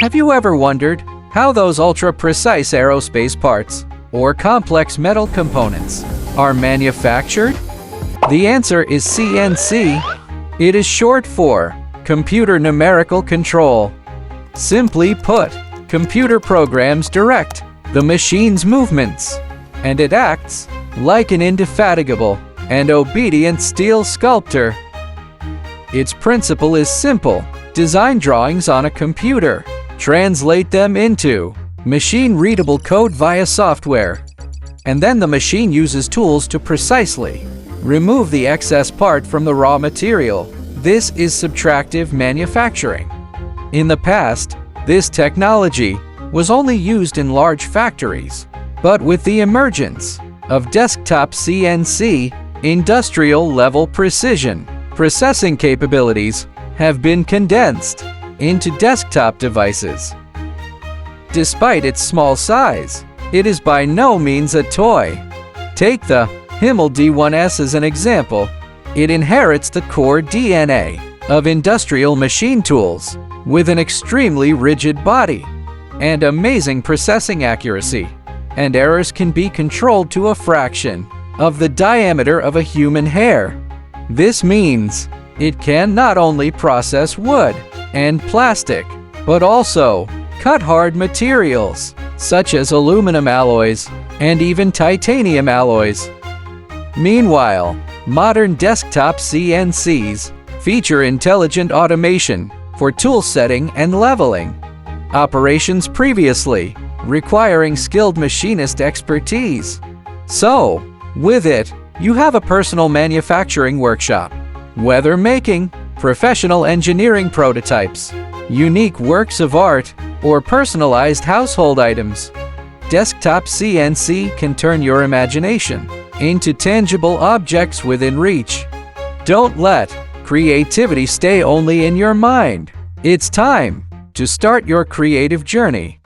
Have you ever wondered how those ultra-precise aerospace parts or complex metal components are manufactured? The answer is CNC. It is short for Computer Numerical Control. Simply put, computer programs direct the machine's movements, and it acts like an indefatigable and obedient steel sculptor. Its principle is simple. Design drawings on a computer, translate them into machine-readable code via software, and then the machine uses tools to precisely remove the excess part from the raw material. This is subtractive manufacturing. In the past, this technology was only used in large factories, but with the emergence of desktop CNC, industrial-level precision processing capabilities have been condensed into desktop devices. Despite its small size, it is by no means a toy. Take the HiMill D1S as an example. It inherits the core DNA of industrial machine tools with an extremely rigid body and amazing processing accuracy, and errors can be controlled to a fraction of the diameter of a human hair. This means it can not only process wood and plastic, but also cut hard materials such as aluminum alloys and even titanium alloys. Meanwhile, modern desktop CNCs feature intelligent automation for tool setting and leveling, operations previously requiring skilled machinist expertise. So, with it, you have a personal manufacturing workshop. Whether making professional engineering prototypes, unique works of art, or personalized household items, desktop CNC can turn your imagination into tangible objects within reach. Don't let creativity stay only in your mind. It's time to start your creative journey.